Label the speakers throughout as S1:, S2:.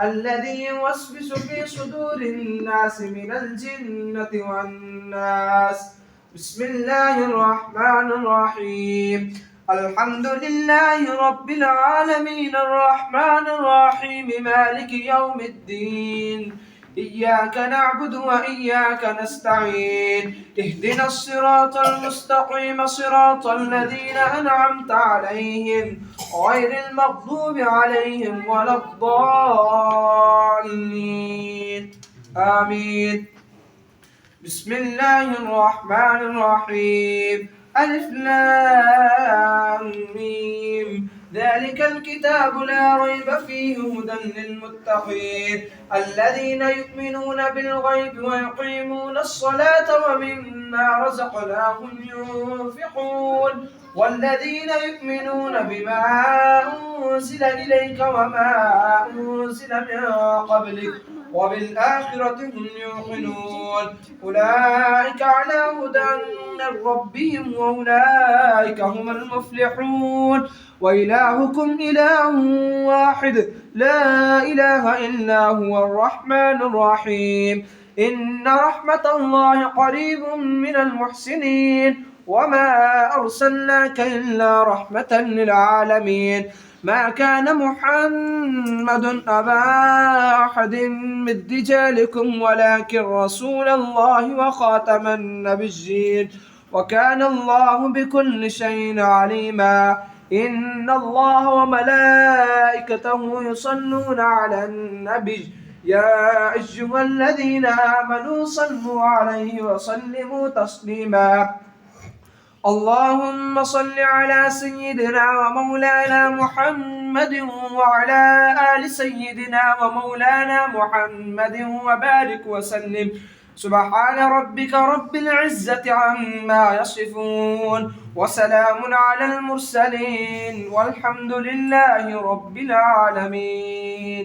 S1: الذي يوسوس في صدور الناس من الجنة والناس. بسم الله الرحمن الرحيم. الحمد لله رب العالمين الرحمن الرحيم مالك يوم الدين. إياك نعبد وإياك نستعين. اهدنا الصراط المستقيم صراط الذين أنعمت عليهم غير المغضوب عليهم ولا الضالين آمين. بسم الله الرحمن الرحيم. ألف لام ميم. ذلك الكتاب لا ريب فيه هدى للمتقين الذين يؤمنون بالغيب ويقيمون الصلاة ومما رزقناهم ينفقون والذين يؤمنون بما أنزل إليك وما أنزل من قبلك وبالآخرة هم يوقنون أولئك على هدى من ربهم وأولئك هم المفلحون. وإلهكم إله واحد لا إله إلا هو الرحمن الرحيم. إن رحمة الله قريب من المحسنين وما أرسلناك إلا رحمة للعالمين. ما كان محمد أبا أحد من رجالكم ولكن رسول الله وخاتم النبيين وكان الله بكل شيء عليما. إن الله وملائكته يصلون على النبي يا أيها الذين آمنوا صلوا عليه وسلموا تسليما. اللهم صل على سيدنا ومولانا محمد وعلى آل سيدنا ومولانا محمد وبارك وسلم. سبحان ربك رب العزة عما يصفون وسلام على المرسلين والحمد لله رب العالمين.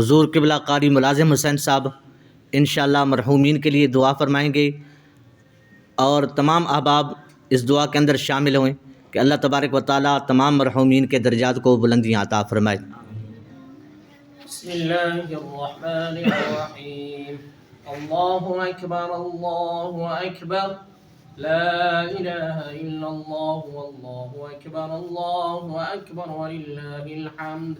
S2: حضور قبلہ قاری ملازم حسین صاحب انشاءاللہ مرحومین کے لیے دعا فرمائیں گے، اور تمام احباب اس دعا کے اندر شامل ہوئیں کہ اللہ تبارک و تعالیٰ تمام مرحومین کے درجات کو بلندیاں عطا فرمائے۔
S3: بسم اللہ الرحمن الرحیم، اللہ اکبر اللہ اکبر، لا الہ الا اللہ واللہ اکبر اللہ اکبر وللہ الحمد،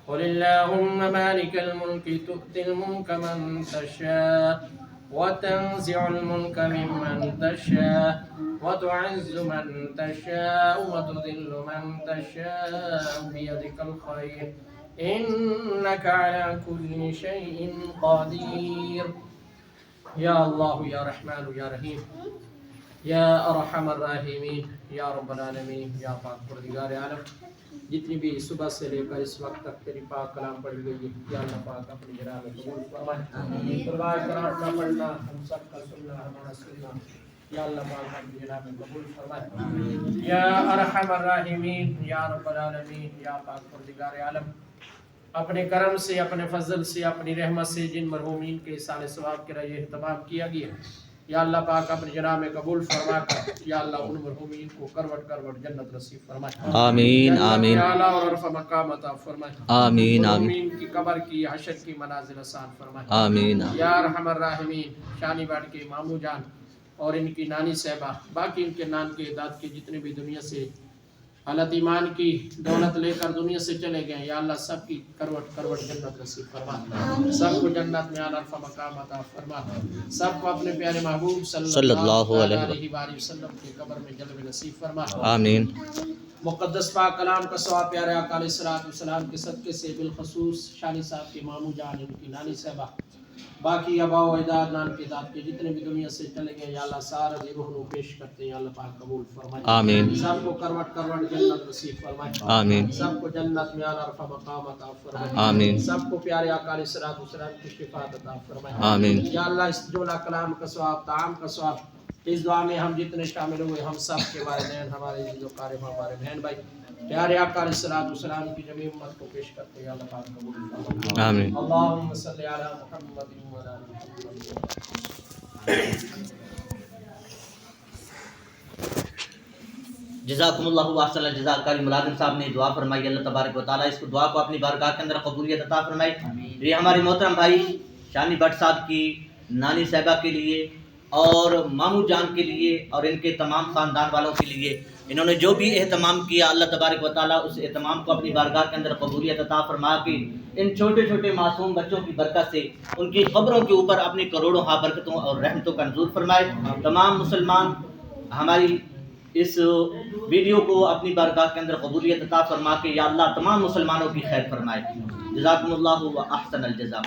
S3: قل اللہم مالک الملک تؤتی الملک من تشاء وتنزع الملك ممن تشاء وتعز من تشاء وتذل من تشاء بيدك الخير إنك على كل شيء قدير۔ یا اللہ یا رحمان یا رحیم یا ارحم الراحمین یا رب العالمین یا پاک پروردگار عالم، جتنی بھی صبح سے لے کر اس وقت تک تیری پاک کلام پڑھی گئی ہے، یا اللہ پاک اپنی جناب میں قبول فرمائے۔ قرآن کرام کا پڑھنا ہم سب کا سننا ہمارا سننا، یا اللہ پاک اپنی جناب میں قبول فرمائے۔ یا ارحم الراحمین یا رب العالمین یا پاک پروردگار عالم، اپنے کرم سے، اپنے فضل سے، اپنی رحمت سے جن مرحومین کے سال ثواب کے رائے اہتمام کیا گیا، یا اللہ پاک اپنی جناب میں قبول فرما کر یا اللہ ان مرحومین کو کروٹ کروٹ جنت نصیب فرمائے۔
S2: آمین آمین
S3: اعلیٰ اور عرفہ مقام عطا فرمائے۔
S2: آمین آمین
S3: مرحومین کی قبر کی حشر کی منازل آسان فرمائے۔
S2: آمین
S3: یا ارحم الراحمین، شانی باڑ کے مامو جان اور ان کی نانی صاحبہ، باقی ان کے نان کے داد کے جتنے بھی دنیا سے حالت ایمان کی دولت لے کر دنیا سے چلے گئے، یا اللہ سب کی کروٹ کروٹ جنت نصیب فرما، سب کو جنت میں اعلیٰ عرفہ مقام عطا فرما، سب کو اپنے پیارے محبوب صلی اللہ علیہ وآلہ وسلم کی قبر میں جلوہ نصیب فرما۔
S2: آمین۔
S3: مقدس پاک کلام کا ثواب پیارے آقا علیہ الصلوۃ والسلام کے صدقے سے، بالخصوص شانی صاحب کے مامو جان، ان کی نانی صاحبہ، باقی آبا و اجداد نان کے داد کے جتنے بھی دنیا سے چلے گئے، یا اللہ سارا دی روح نو پیش کرتے ہیں، یا اللہ پاک قبول فرمائے۔
S2: آمین۔
S3: سب کو کروٹ کروٹ جنت نصیب فرمائے۔
S2: آمین۔
S3: سب کو جنت میں اعلیٰ عرفہ مقام عطا فرمائے۔
S2: آمین۔
S3: سب کو پیارے آقا علیہ الصلوۃ والسلام کی شفاعت عطا فرمائے۔
S2: آمین۔
S3: یا اللہ اس جملہ کلام کا ثواب، تعام کا ثواب، اس دعا میں ہم جتنے شامل ہوئے، ہم سب کے والدین، ہمارے عزیز و قارب، ہمارے بہن بھائی، پیارے آقا علیہ الصلوۃ والسلام کی جمیع امت کو پیش کرتے ہیں، یا اللہ پاک قبول فرمائے۔
S2: آمین۔
S3: اللہم صلی علی محمد و علی محمد۔
S2: جزاکم اللہ احسن الجزاء۔ قاری ملازم صاحب نے دعا فرمائی، اللہ تبارک و تعالیٰ اس کو دعا کو اپنی بارگاہ کے اندر قبولیت عطا فرمائے۔ یہ ہمارے محترم بھائی شانی بٹ صاحب کی نانی صاحبہ کے لیے اور مامو جان کے لیے اور ان کے تمام خاندان والوں کے لیے انہوں نے جو بھی اہتمام کیا، اللہ تبارک و تعالیٰ اس اہتمام کو اپنی بارگاہ کے اندر قبولیت عطا فرما کے ان چھوٹے چھوٹے معصوم بچوں کی برکت سے ان کی قبروں کے اوپر اپنی کروڑوں برکتوں اور رحمتوں کا نزول فرمائے۔ تمام مسلمان ہماری اس ویڈیو کو اپنی بارگاہ کے اندر قبولیت عطا فرما کے یا اللہ تمام مسلمانوں کی خیر فرمائے۔ جزاکم اللہ و احسن الجزاء۔